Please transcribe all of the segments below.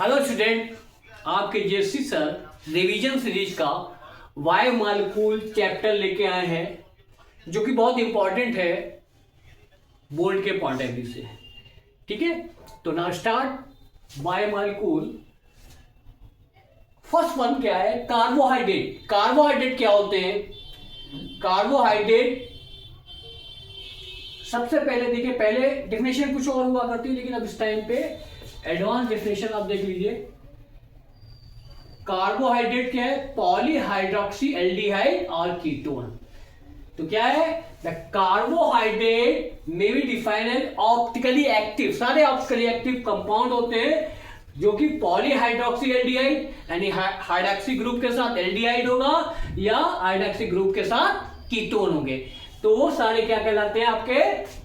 Hello student, आपके जेसी sir revision series का Y molecule chapter लेके आए हैं जो कि बहुत इंपॉर्टेंट है बोर्ड के पॉइंट ऑफ व्यू से। ठीक है, तो now start Y molecule. First one क्या है? कार्बोहाइड्रेट। कार्बोहाइड्रेट क्या होते हैं? कार्बोहाइड्रेट सबसे पहले देखिए, पहले डेफिनेशन कुछ और हुआ करती है लेकिन अब इस टाइम पे एडवांस डेफिनेशन आप देख लीजिए। कार्बोहाइड्रेट क्या है? पॉलीहाइड्रोक्सी एल्डिहाइड और कीटोन। तो क्या है? The carbohydrate may be defined as optically active. सारे ऑप्टिकली एक्टिव कंपाउंड होते हैं जो कि पॉलीहाइड्रोक्सी एल्डिहाइड यानी हाइड्रोक्सी ग्रुप के साथ एल्डिहाइड होगा या हाइड्रोक्सी ग्रुप के साथ कीटोन होंगे। तो वो सारे क्या कहलाते हैं? आपके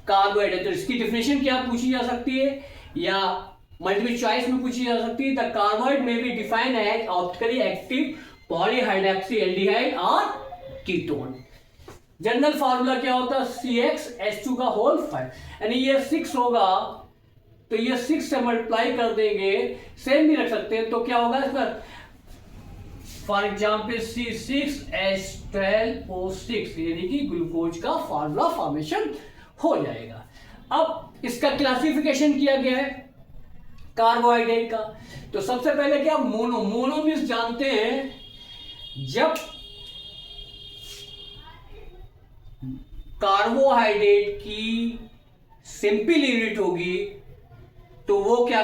कार्बोहाइड्रेट। तो इसकी डेफिनेशन क्या पूछी जा सकती है या मल्टीपल चॉइस में पूछी जा सकती है? The carbohydrate may be defined as optically active polyhydroxy aldehyde और कीटोन। जनरल फार्मूला क्या होता है? CxH2 का होल 5, यानी ये 6 होगा तो ये 6 से मल्टीप्लाई कर देंगे, सेम भी रख सकते हैं। तो क्या होगा इसका? फॉर एग्जाम्पल C6H12O6 यानी कि ग्लूकोज का फार्मूला फॉर्मेशन हो जाएगा। अब इसका क्लासिफिकेशन किया गया है कार्बोहाइड्रेट का। तो सबसे पहले क्या? मोनो। मोनो मीन्स जानते हैं जब कार्बोहाइड्रेट की सिंपल यूनिट होगी तो वो क्या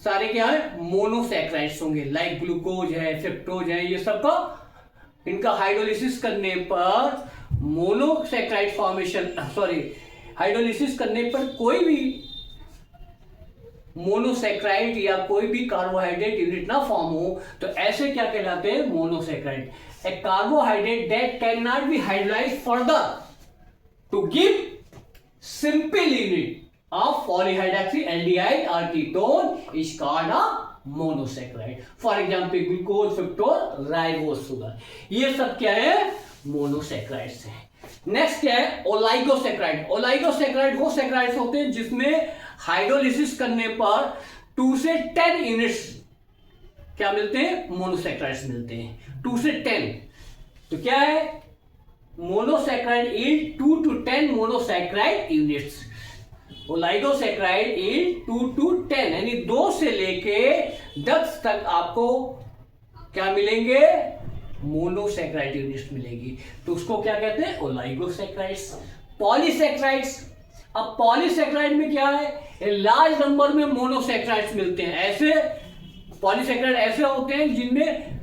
सारे क्या है? मोनोसैकराइड्स होंगे। लाइक ग्लूकोज है, फ्रक्टोज है, ये सब का इनका हाइड्रोलिसिस करने पर मोनोसैकराइड फॉर्मेशन, हाइड्रोलिसिस करने पर कोई भी मोनोसैकराइड या कोई भी कार्बोहाइड्रेट यूनिट ना फॉर्म हो तो ऐसे क्या कहलाते हैं? Monosaccharide. A carbohydrate that can not be hydrolysed further to give simple unit of polyhydroxyaldehyde or ketone is called a monosaccharide. For example, glucose, fructose, ribose, sugar. ये सब क्या है? मोनोसैकराइड्स है। नेक्स्ट क्या है? ओलाइगोसैकराइड। ओलाइगोसैकराइड वो सैकराइड्स होते हैं जिसमें हाइड्रोलिसिस करने पर 2 से 10 यूनिट्स क्या मिलते हैं? मोनोसैकराइड्स मिलते हैं। 2 से 10। तो क्या है? Monosaccharide is 2 to 10 monosaccharide units. Oligosaccharide is 2 to 10 यानी 2 से लेके 10 तक आपको क्या मिलेंगे? मोनोसैकराइड यूनिट्स मिलेगी। तो उसको क्या कहते हैं? ओलाइगोसैकराइड्स। पॉलीसैकराइड्स। अब पॉलीसैकराइड में क्या है? लार्ज नंबर में मोनोसैकराइड्स मिलते हैं। ऐसे पॉलीसैकराइड ऐसे होते हैं जिनमें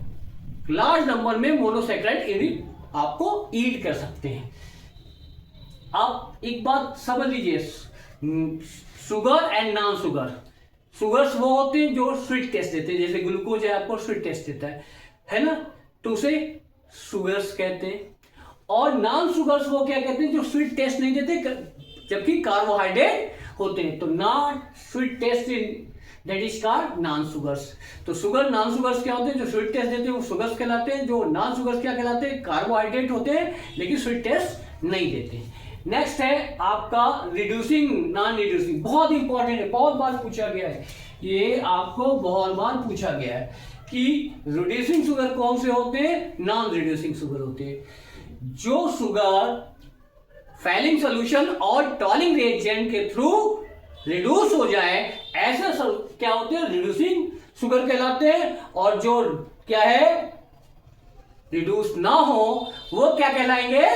लार्ज नंबर में मोनोसैकराइड यूनिट आपको ईट कर सकते हैं। अब एक बात समझ लीजिए, sugar and non sugar. Sugars वो होते हैं जो स्वीट टेस्ट देते हैं, जैसे ग्लूकोज है आपको स्वीट टेस्ट देता है ना, तो उसे शुगर्स कहते हैं। और नॉन शुगर्स वो क्या कहते हैं? जो स्वीट टेस्ट नहीं देते जबकि कार्बोहाइड्रेट होते हैं। तो not sweet taste that is called non sugars. तो शुगर नॉन शुगर्स क्या होते हैं? जो स्वीट टेस्ट देते हैं वो शुगर्स कहलाते हैं। जो नॉन शुगर्स क्या कहलाते हैं? कार्बोहाइड्रेट होते हैं लेकिन स्वीट टेस्ट नहीं देते। नेक्स्ट है आपका रिड्यूसिंग नॉन रिड्यूसिंग। बहुत इंपॉर्टेंट है, बहुत बार पूछा गया है, ये आपको बहुत बार पूछा गया है कि रिड्यूसिंग शुगर कौन से होते हैं? नॉन रिड्यूसिंग शुगर होते हैं। जो शुगर फैलिंग सोल्यूशन और टॉलिंग रिएजेंट के थ्रू रिड्यूस हो जाए ऐसे क्या होते हैं? रिड्यूसिंग शुगर कहलाते हैं। और जो क्या है? रिड्यूस ना हो वो क्या कहलाएंगे?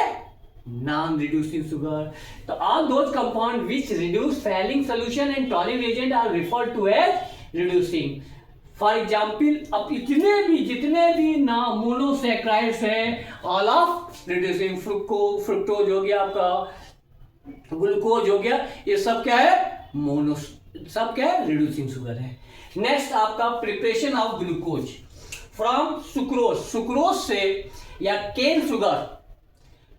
Non reducing sugar. तो all those compound which reduce Fehling solution and Tollens reagent are referred to as reducing. For example, अब जितने भी ना मोनोसैकराइड्स हैं ऑल ऑफ रिड्यूसिंग। फ्रुक्टोज हो गया आपका, ग्लूकोज हो गया, ये सब क्या है? सब क्या है? रिड्यूसिंग शुगर है। नेक्स्ट आपका preparation of glucose from sucrose. Sucrose से या केन शुगर,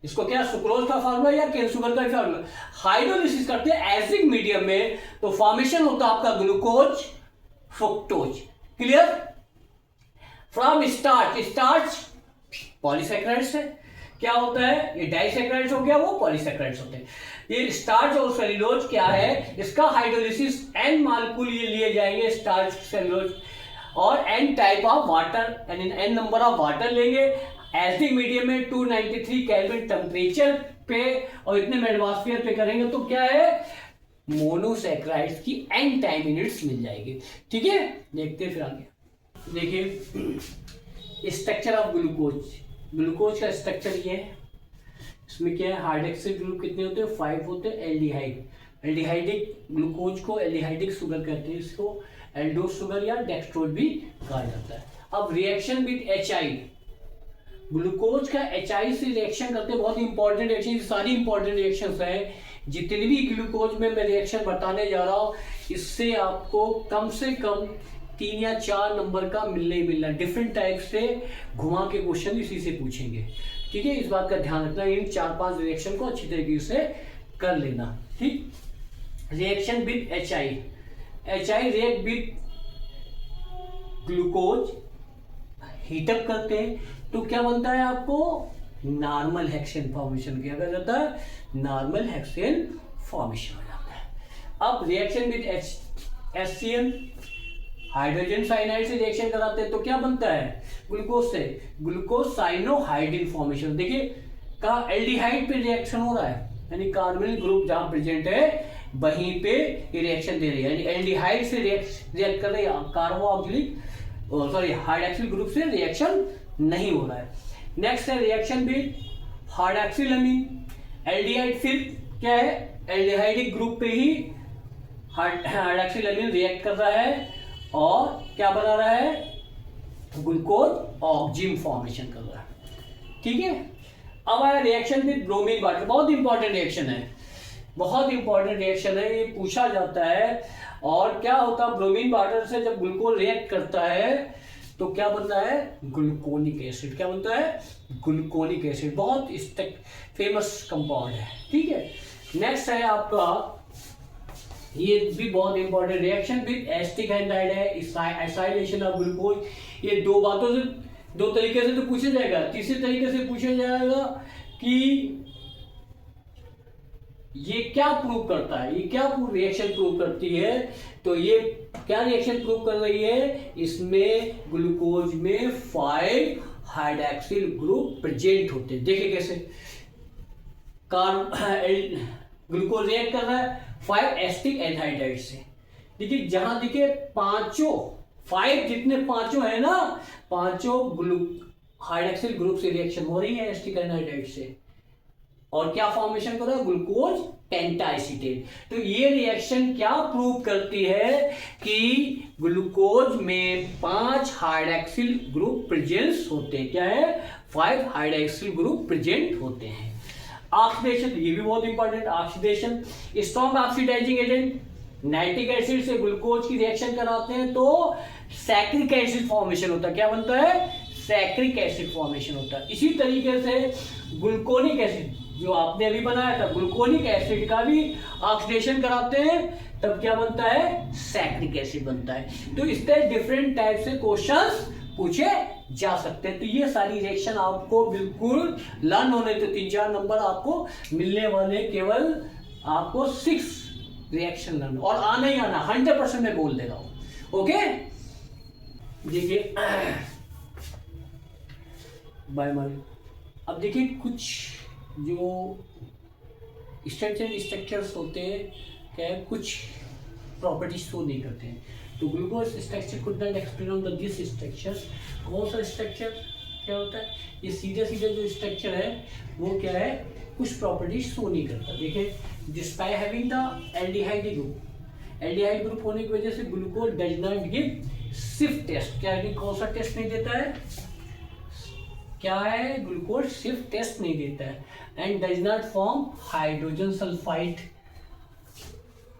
इसको क्या सुक्रोज का फार्मूला या केन शुगर का फार्मूला, हाइड्रोलिसिस करते हैं एसिडिक मीडियम में तो फॉर्मेशन होता है आपका glucose fructose. Clear? From starch. Starch polysaccharides है। क्या होता है? ये डाइसैकराइड्स हो गया, वो पॉलीसैकराइड्स होते हैं। ये स्टार्च और सेल्यूलोज क्या है? इसका हाइड्रोलिसिस एन मालिक्यूल ये लिए जाएंगे स्टार्च सेल्यूलोज। और n टाइप ऑफ वाटर यानी n नंबर ऑफ वाटर लेंगे एसिडिक मीडियम में 293 केल्विन टेम्परेचर पे और इतने में एटमॉस्फेयर पे करेंगे तो क्या है मोनोसैकेराइड्स की n टाइम यूनिट्स मिल जाएगी। ठीक है, देखते हैं फिर आगे। देखिए स्ट्रक्चर ऑफ ग्लूकोज, ग्लूकोज का स्ट्रक्चर ये है, इसमें क्या है हाइड्रोक्सिल ग्रुप कितने होते हैं 5 होते हैं, एल्डिहाइड, एल्डिहाइडिक ग्लूकोज को एल्डिहाइडिक शुगर कहते हैं, इसको एल्डोस शुगर या डेक्सट्रोज भी कहा जाता है। अब रिएक्शन विद HI, ग्लूकोज का HI से रिएक्शन करते हैं, बहुत इंपॉर्टेंट रिएक्शन, सारी इंपॉर्टेंट रिएक्शंस हैं, जितनी भी ग्लूकोज में मैं रिएक्शन बताने जा रहा हूँ इससे आपको कम से कम 3 या 4 नंबर का मिलने ही मिलना, डिफरेंट टाइप से घुमा के क्वेश्चन इसी से पूछेंगे। ठीक है, इस बात का ध्यान रखना, इन 4-5 रिएक्शन को अच्छी तरीके से कर लेना। ठीक, reaction with HI, HI react with glucose, heat up करते हैं तो क्या बनता है आपको नॉर्मल हेक्सेन फॉर्मेशन किया जाता है, नॉर्मल हेक्सेन फॉर्मेशन हो जाता है। अब reaction with HCl, hydrogen cyanide से रिएक्शन कराते हैं तो क्या बनता है ग्लूकोज से ग्लूकोज साइनोहाइड्रिन फॉर्मेशन। देखिए कहा एल्डिहाइड पे रिएक्शन हो रहा है यानी कार्बोनिल ग्रुप जहां प्रेजेंट है वहीं पे ये रिएक्शन दे रही है, यानी एल्डिहाइड से रिएक्ट कर रही है, कार्बोक्सिलिक सॉरी हाइड्रोक्सिल ग्रुप से रिएक्शन नहीं हो रहा है। नेक्स्ट है रिएक्शन विद हाइड्रोक्सिलमीन, एल्डिहाइड फिर क्या है एल्डिहाइडिक ग्रुप पे ही हाइड्रोक्सिलमीन रिएक्ट कर रहा है और क्या बना रहा है ग्लूकोज ऑक्जिन फॉर्मेशन कर रहा है। ठीक है, अब आया रिएक्शन विद ब्रोमीन वाटर, बहुत इंपॉर्टेंट रिएक्शन है, बहुत इंपॉर्टेंट रिएक्शन है, ये पूछा जाता है। और क्या होता है ब्रोमीन वाटर से जब ग्लूकोज रिएक्ट करता है तो क्या बनता है ग्लूकोनिक एसिड, क्या बनता है ग्लूकोनिक एसिड, बहुत फेमस कंपाउंड है। ठीक है, नेक्स्ट है आपका ये भी बहुत important reaction with acetic aldehyde है, एसाइलेशन ऑफ ग्लूकोज। ये दो बातों से दो तरीके से तो पूछा जाएगा, तीसरे तरीके से पूछा जाएगा कि ये क्या प्रूव करता है, ये क्या रिएक्शन प्रूव करती है, तो ये क्या रिएक्शन प्रूव कर रही है, इसमें ग्लूकोज में 5 हाइड्रोक्सिल ग्रुप प्रेजेंट होते हैं। देखिए कैसे ग्लूकोज रिएक्ट कर रहा है 5 एसिटिक एल्डिहाइड से। देखिए जहां देखिए 5 जितने पांचों है ना, पांचों हाइड्रोक्सिल ग्रुप से रिएक्शन हो रही है एसिटिक एल्डिहाइड से और क्या फॉर्मेशन कर रहा है ग्लूकोज पेंटाएसीटेट। तो ये रिएक्शन क्या प्रूव करती है कि ग्लूकोज में 5 हाइड्रोक्सिल ग्रुप प्रेजेंस होते हैं, क्या है 5 हाइड्रोक्सिल ग्रुप प्रेजेंट होते हैं। ऑक्सीडेशन, ये भी बहुत important, oxidation strong oxidising agent nitric acid से ग्लूकोज की रिएक्शन कराते हैं तो सैक्रिक एसिड फॉर्मेशन होता है, क्या बनता है सैक्रिक एसिड फॉर्मेशन होता है। इसी तरीके से ग्लूकोनिक एसिड जो आपने अभी बनाया था ग्लूकोनिक एसिड का भी ऑक्सीडेशन कराते हैं तब क्या बनता है सैक्रिक एसिड बनता है। तो इस तरह डिफरेंट टाइप से क्वेश्चंस पूछे जा सकते हैं। तो ये सारी रिएक्शन आपको बिल्कुल लर्न होने तो 3-4 नंबर आपको मिलने वाले, केवल आपको 6 रिएक्शन लर्न और आना ही आना 100% मैं बोल दे रहा हूं। ओके, देखिए अब देखिए कुछ जो स्ट्रक्चर्स होते हैं क्या है, कुछ प्रॉपर्टीज शो नहीं करते हैं। तो glucose structure could not explain on this structure. कौन सा स्ट्रक्चर क्या होता है, ये सीधे जो स्ट्रक्चर है वो क्या है कुछ प्रॉपर्टीज शो नहीं करता। देखिए despite having the aldehyde group होने की वजह से ग्लूकोज डज नॉट गिव शिफ्ट टेस्ट, क्या कौन सा टेस्ट नहीं देता है, क्या है ग्लूकोज शिफ्ट टेस्ट नहीं देता है, and does not form hydrogen sulphide,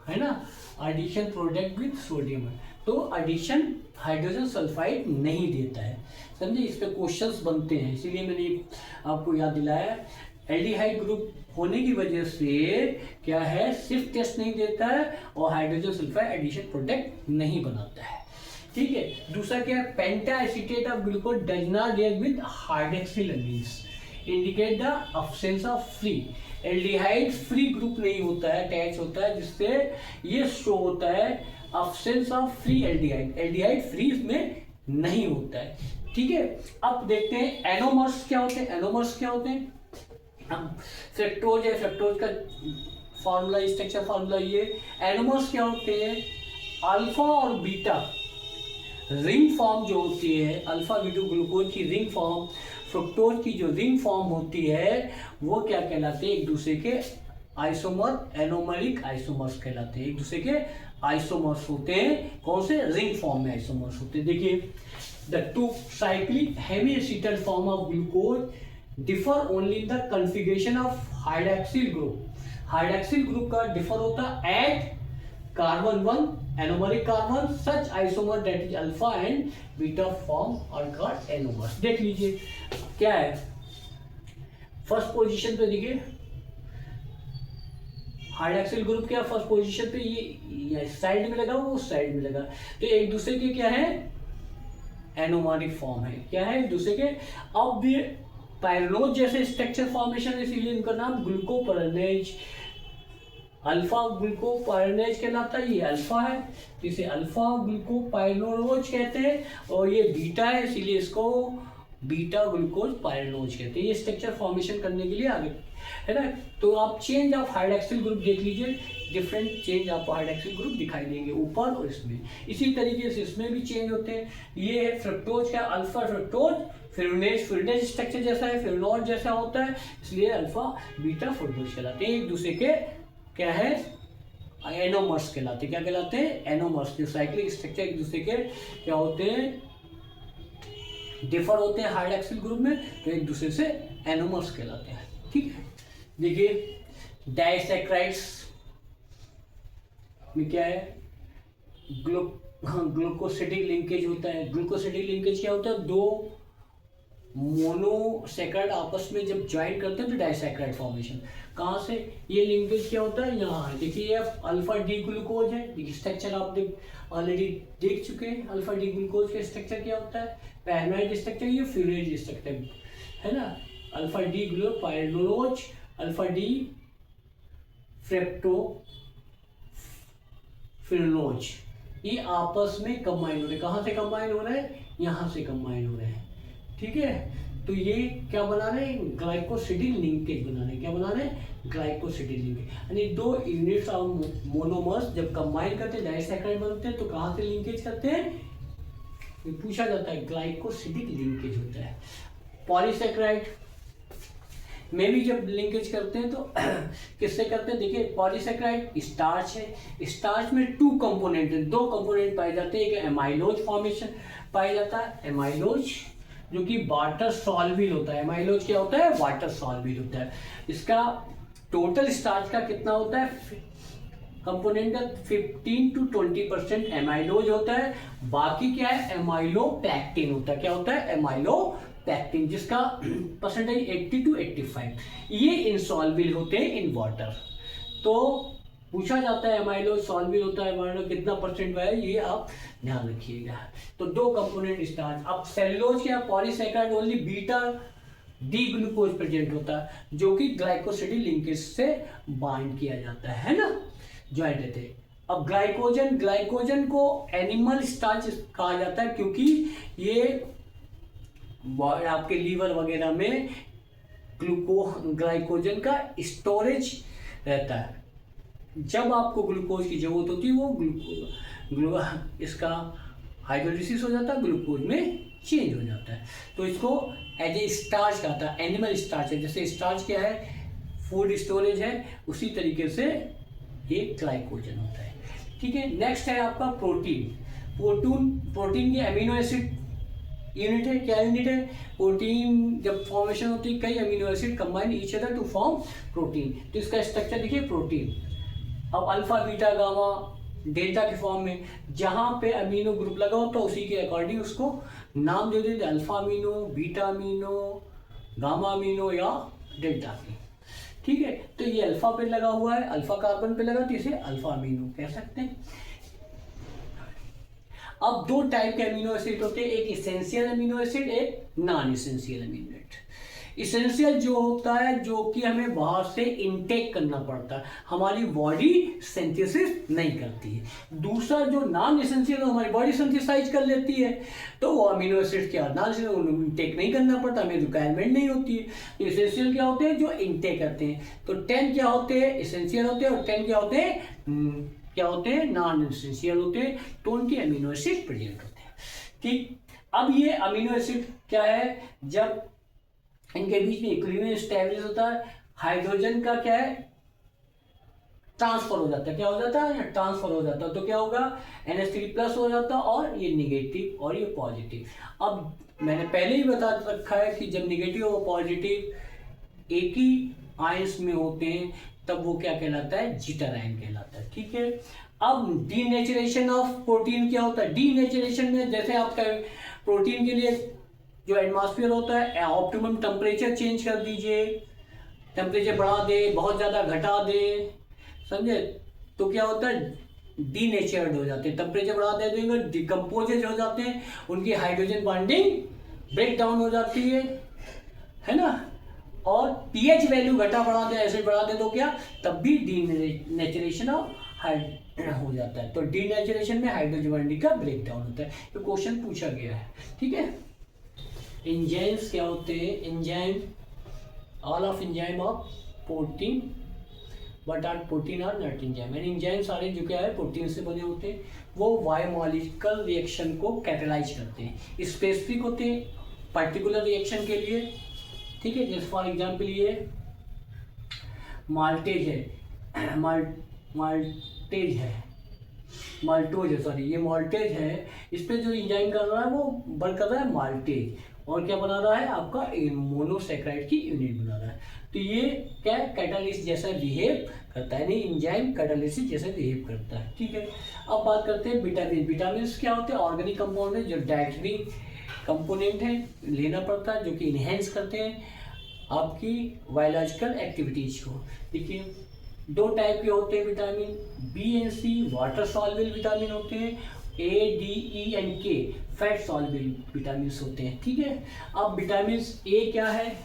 है ना, एडिशन प्रोडक्ट विद सोडियम, तो एडिशन हाइड्रोजन सल्फाइड नहीं देता है। समझे, इस पे क्वेश्चंस बनते हैं, इसीलिए मैंने आपको याद दिलाया। एल्डिहाइड ग्रुप होने की वजह से क्या है शिफ्ट टेस्ट नहीं देता है और हाइड्रोजन सल्फाइड एडिशन प्रोडक्ट नहीं बनाता है। ठीक है, दूसरा क्या है pentaacetate of glucose does not react with hydroxylamines, indicate the absence of free, aldehyde free group नहीं होता है, अटैच होता है, जिससे ये शो होता है absence of free aldehyde, aldehyde free इसमें नहीं होता है। ठीक है, अब देखते हैं एनोमर्स क्या होते हैं। एनोमर्स क्या होते हैं, हम फ्रक्टोज है, फ्रक्टोज का फॉर्मूला, स्ट्रक्चर फॉर्मूला ये। एनोमर्स क्या होते हैं, अल्फा और बीटा रिंग फॉर्म जो होती है, अल्फा बीटा ग्लूकोज की रिंग फॉर्म, फ्रुक्टोज की जो रिंग फॉर्म होती है वो क्या कहलाते हैं, एक दूसरे के आइसोमर, एनोमरिक आइसोमर्स कहलाते हैं। एक दूसरे के आइसोमर्स होते हैं, कौन से, रिंग फॉर्म में आइसोमर्स होते हैं। देखिए, the two cyclic hemiacetal form of glucose differ only in the configuration of hydroxyl group. Hydroxyl group का डिफर होता है at carbon 1 anomeric carbon, such isomer that is alpha and beta form are called anomers. देख लीजिए क्या है, first position पे देखिए hydroxyl group क्या फर्स्ट पोजीशन पे, ये साइड में लगा, वो साइड में लगा, तो एक दूसरे के क्या है, एनोमरिक फॉर्म है, क्या है एक दूसरे के। अब ये पायरोज जैसे स्ट्रक्चर फॉर्मेशन, इसीलिए इनका नाम ग्लूकोपायरोनेज, अल्फा ग्लूकोपायरोनेज कहलाता है, ये अल्फा है तो इसे अल्फा ग्लूकोपायरोज कहते हैं, और ये बीटा है इसीलिए इसको बीटा ग्लूकोज पायरोज कहते हैं। ये स्ट्रक्चर फॉर्मेशन करने के लिए आगे है ना। तो आप चेंज ऑफ हाइड्रॉक्सिल ग्रुप देख लीजिए, डिफरेंट चेंज आपको हाइड्रॉक्सिल ग्रुप दिखाई देंगे ऊपर और इसमें। इसी तरीके से इसमें भी चेंज होते हैं। ये है फ्रक्टोज का अल्फा फ्रक्टोज, फिरनेज, फिरनेज स्ट्रक्चर जैसा है, फिरनोज जैसा होता है, इसलिए अल्फा बीटा फ्रक्टोज कहलाते हैं। एक दूसरे के क्या है, एनोमर्स कहलाते हैं। क्या कहलाते हैं, एनोमर्स। जो साइक्लिक स्ट्रक्चर एक दूसरे के क्या होते हैं, डिफर होते हैं हाइड्रॉक्सिल ग्रुप में, तो एक दूसरे से एनोमर्स कहलाते हैं। ठीक है, देखिए डाइसैक्राइड्स में क्या है, ग्लूकोसिडिक लिंकेज होता है। ग्लूकोसिडिक लिंकेज क्या होता है, दो मोनोसैकराइड आपस में जब ज्वाइन करते हैं तो डाइसैकराइड फॉर्मेशन। कहाँ से ये लिंकेज क्या होता है, यहाँ है। देखिए ये अल्फा डी ग्लूकोज है, देखिए स्ट्रक्चर आप ऑलरेडी देख चुके हैं। अल्फा डी ग्लूकोज का स्ट्रक्चर क्या होता है, पैरानोइड स्ट्रक्चर, ये फ्यूरेज स्ट्रक्चर है ना। Alpha D glucopyranose, alpha D fructofuranose, ये आपस में कंबाइन हो रहे हैं। कहाँ से कंबाइन हो रहे हैं, यहाँ से कंबाइन हो रहे हैं। ठीक है, तो ये क्या बना रहे हैं, ग्लाइकोसिडिक लिंकेज बना रहे हैं। क्या बना रहे हैं, ग्लाइकोसिडिक लिंकेज, यानी दो यूनिट्स ऑफ मोनोमर्स जब कंबाइन करते हैं डाइसैकराइड बनते हैं, तो कहाँ से लिंकेज करते हैं, ये पूछा जाता है, ग्लाइकोसिडिक लिंकेज होता है। पॉलीसैकराइड में भी जब लिंकेज करते हैं तो किससे करते हैं, देखिए पॉलीसैकराइड स्टार्च है, स्टार्च में टू कंपोनेंट है, दो कंपोनेंट पाए जाते हैं। एक एमाइलोज फॉर्मेशन पाया जाता है, एमाइलोज जो कि वाटर सॉल्विल होता है। एमाइलोज क्या होता है, वाटर सॉल्विल होता है। इसका टोटल स्टार्च का कितना होता है, कंपोनेंट का 15 to 20% एमाइलोज होता है, बाकी क्या है, एमाइलोपैक्टिन होता है। क्या होता है, एमाइलोपैक्टिन, जिसका परसेंटेज 80 to 85। ये इनसॉल्विल होते हैं इन वाटर। तो पूछा जाता है एमाइलोज सॉल्विल होता है, एमाइलोज कितना परसेंट है, ये आप ध्यान रखिएगा। तो दो कंपोनेंट स्टार्च। अब सेलुलोज या polysaccharide only beta D glucose present होता है, जो कि ग्लाइकोसिडिक लिंकेज से बाइंड किया जाता है ना, ज्वाइंट रहते हैं। अब ग्लाइकोजन, ग्लाइकोजन को एनिमल स्टार्च कहा जाता है, क्योंकि ये आपके लीवर वगैरह में ग्लाइकोजन का स्टोरेज रहता है। जब आपको ग्लूकोज की जरूरत होती है, वो इसका हाइड्रोलिसिस हो जाता है, ग्लूकोज में चेंज हो जाता है, तो इसको एज ए स्टार्च कहता है, एनिमल स्टार्च है। जैसे स्टार्च क्या है, फूड स्टोरेज है, उसी तरीके से ये ग्लाइकोजन होता है। ठीक है, नेक्स्ट है आपका प्रोटीन। प्रोटीन की अमीनो एसिड यूनिट है। क्या यूनिट है, प्रोटीन जब फॉर्मेशन होती है, कई amino acid combine each other to form protein. तो इसका स्ट्रक्चर देखिए, प्रोटीन अब अल्फा बीटा गामा डेल्टा के फॉर्म में, जहाँ पे अमीनो ग्रुप लगा हो तो उसी के अकॉर्डिंग उसको नाम दे देते, alpha amino, beta amino, gamma amino या डेल्टा अमीनो। ठीक है, तो ये अल्फा पे लगा हुआ है, अल्फा कार्बन पे लगा, तो इसे अल्फा अमीनो कह सकते हैं। अब दो टाइप के अमीनो एसिड होते हैं, एक इसेंशियल अमीनो एसिड, एक non essential amino acid. Essential जो होता है जो कि हमें बाहर से इनटेक करना पड़ता है, हमारी बॉडी सिंथेसिस नहीं करती है। दूसरा जो नॉन इसेंशियल हमारी बॉडी सिंथेसाइज कर लेती है, तो वो अमीनो एसिड क्या नॉन इनटेक नहीं करना पड़ता, हमें रिक्वायरमेंट नहीं होती है। तो इसेंशियल क्या होते हैं, जो इनटेक करते हैं। तो 10 क्या होते हैं, इसेंशियल होते हैं, और 10 क्या होते हैं, क्या होते हैं, नॉन इसेंशियल होते हैं। 20 अमीनो एसिड प्रेजेंट होते हैं। ठीक, अब ये अमीनो एसिड क्या है, जब इनके बीच में इक्विलिब्रियम स्टैब्लिश होता है, हाइड्रोजन का क्या है, ट्रांसफर हो जाता है। क्या हो जाता है, ट्रांसफर हो जाता है। तो क्या होगा, NH3+ हो जाता है, और ये निगेटिव और ये पॉजिटिव। अब मैंने पहले ही बता रखा है कि जब निगेटिव और पॉजिटिव एक ही आयंस में होते हैं तब वो क्या कहलाता है, जीटर आयन कहलाता है। ठीक है, अब डीनेचुरेशन ऑफ प्रोटीन क्या होता है। डीनेचुरेशन में जैसे आपका प्रोटीन के लिए जो एटमॉस्फेयर होता है, ऑप्टिमम टेम्परेचर चेंज कर दीजिए, टेम्परेचर बढ़ा दे, बहुत ज़्यादा घटा दे, समझे, तो क्या होता है, डीनेचर्ड हो जाते हैं। टेम्परेचर बढ़ा दे देंगे, डिकम्पोजेज हो जाते हैं, उनकी हाइड्रोजन बॉन्डिंग ब्रेक डाउन हो जाती है ना। और पीएच वैल्यू घटा बढ़ा दे, एसिड बढ़ा दे, तो क्या, तब भी डीनेचुरेशन ऑफ हो जाता है। तो डीनेचुरेशन में हाइड्रोजन बॉन्डिंग का ब्रेक डाउन होता है। तो क्वेश्चन पूछा गया है। ठीक है, एंजाइम्स क्या होते हैं, enzyme, all of enzyme of protein, but are protein are not enzyme. And enzyme सारे जो क्या है प्रोटीन से बने होते हैं, वो बायोमॉलिक्यूलर रिएक्शन को कैटेलाइज करते हैं। स्पेसिफिक होते हैं पर्टिकुलर रिएक्शन के लिए। ठीक है, जैसे फॉर एग्जाम्पल ये माल्टेज है, माल्टेज है, माल्टोज है, सॉरी ये माल्टेज है। इस पे जो एंजाइम कर रहा है वो वर्क कर रहा है माल्टेज, और क्या बना रहा है, आपका मोनोसैकेराइड की यूनिट बना रहा है। तो ये क्या है, कैटालिस्ट जैसा बिहेव करता है, नहीं एंजाइम कैटालिस्ट जैसा बिहेव करता है। ठीक है, अब बात करते हैं विटामिन। विटामिन क्या होते हैं, ऑर्गेनिक कंपाउंड है, जो डाइटरी कंपोनेंट है, लेना पड़ता है, जो कि इनहेंस करते हैं आपकी बायोलॉजिकल एक्टिविटीज को। देखिए, दो टाइप के होते हैं vitamin, B and C water soluble vitamin होते हैं, A, D, E and K fat soluble vitamin होते हैं। ठीक है, अब विटामिन ए क्या है,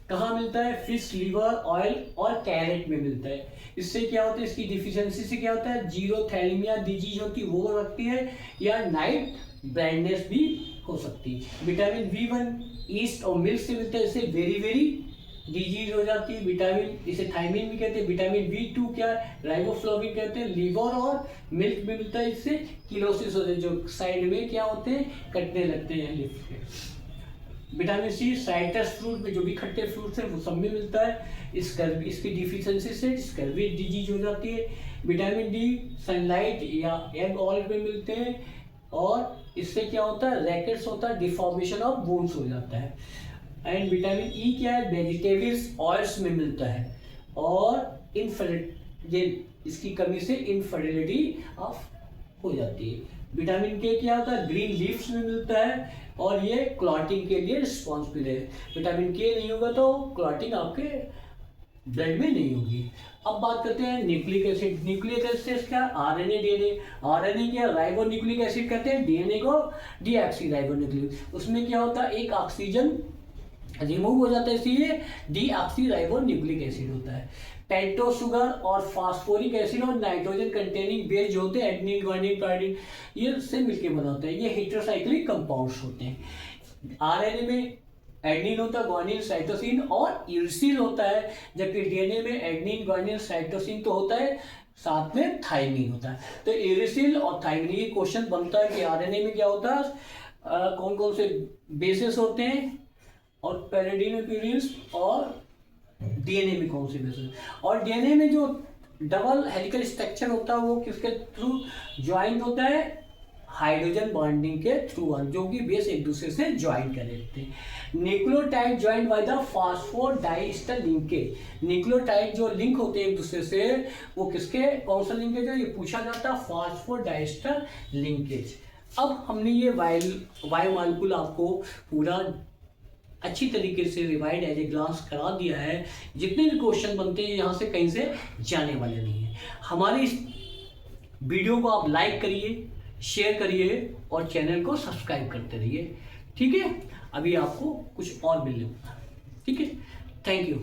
कहाँ मिलता है, फिश लिवर ऑयल और कैरेट में मिलता है। इससे क्या होता है, इसकी डिफिशियंसी से क्या होता है, जीरोथैलेमिया डिजीज होती है, वो हो सकती है, या नाइट ब्लाइंडनेस भी हो सकती है। विटामिन B1 ईस्ट और मिल्क से मिलता है, इससे वेरी वेरी डिजीज हो जाती है। विटामिन, इसे थायमिन भी कहते हैं। विटामिन B2 क्या है, राइबोफ्लाविन कहते हैं, लीवर और मिल्क में मिलता है, इससे किलोसिस होते हैं, जो साइड में क्या होते हैं, कटने लगते हैं लिफ्ट के। विटामिन सी साइट्रस फ्रूट में, जो भी खट्टे फ्रूट्स हैं वो सब में मिलता है। इसकी डिफिशियंसी से स्कर्वी डिजीज हो जाती है। विटामिन डी सनलाइट या एग ऑयल में मिलते हैं, और इससे क्या होता है, रैकेट्स होता है, डिफॉर्मेशन ऑफ बोन्स हो जाता है। एंड विटामिन ई क्या है, वेजिटेबल्स ऑयल्स में मिलता है, और इसकी कमी से इनफर्टिलिटी ऑफ हो जाती है। विटामिन के क्या होता है, ग्रीन लीव्स में मिलता है, और ये क्लॉटिंग के लिए रिस्पॉन्सिबल है। विटामिन के नहीं होगा तो क्लॉटिंग आपके ब्लड में नहीं होगी। अब बात करते हैं न्यूक्लिक एसिड। न्यूक्लिक एसिड क्या, आरएनए, डीएनए। आरएनए क्या, राइबोन्यूक्लिक एसिड कहते हैं, डीएनए को डीऑक्सी राइबोन्यूक्लिक। उसमें क्या होता है, एक ऑक्सीजन रिमूव हो जाता है, इसीलिए डीऑक्सी राइबोन्यूक्लिक एसिड होता है। पेंटो शुगर और फास्फोरिक एसिड और नाइट्रोजन कंटेनिंग बेस जो होते हैं, एडेनिन, ग्वानिन, पायरिन, ये से मिलकर बना होता है। ये हेटेरोसाइक्लिक कंपाउंड्स होते हैं। आरएनए में एडेनिन होता है, ग्वानिन, साइटोसिन और यूरिसिल होता है, जबकि डीएनए में एडेनिन, ग्वानिन, साइटोसिन तो होता है, साथ में थाइमिन होता है। तो यूरिसिल और थाइमिन, ये क्वेश्चन बनता है कि आरएनए में क्या होता है, कौन कौन से बेसिस होते हैं, और पैरिडीन प्यूरिन्स, और डीएनए में कौन से बेसिस, और डीएनए में जो डबल हेलिकल स्ट्रक्चर होता है वो किसके थ्रू ज्वाइन होता है, हाइड्रोजन बॉन्डिंग के थ्रू, जो कि बेस एक दूसरे से ज्वाइन कर लेते हैं। Nucleotide join by the phosphodiester linkage. Nucleotide जो लिंक होते हैं एक दूसरे से, वो किसके, कौन सा लिंकेज है, ये पूछा जाता है, फास्फोडाइस्टर लिंकेज। अब हमने ये बायोमॉलिक्यूल आपको पूरा अच्छी तरीके से रिवाइड एज ए ग्लांस करा दिया है। जितने भी क्वेश्चन बनते हैं यहाँ से कहीं से जाने वाले नहीं है। हमारी इस वीडियो को आप लाइक करिए, शेयर करिए, और चैनल को सब्सक्राइब करते रहिए। ठीक है, अभी आपको कुछ और मिलने वाला है। ठीक है, थैंक यू।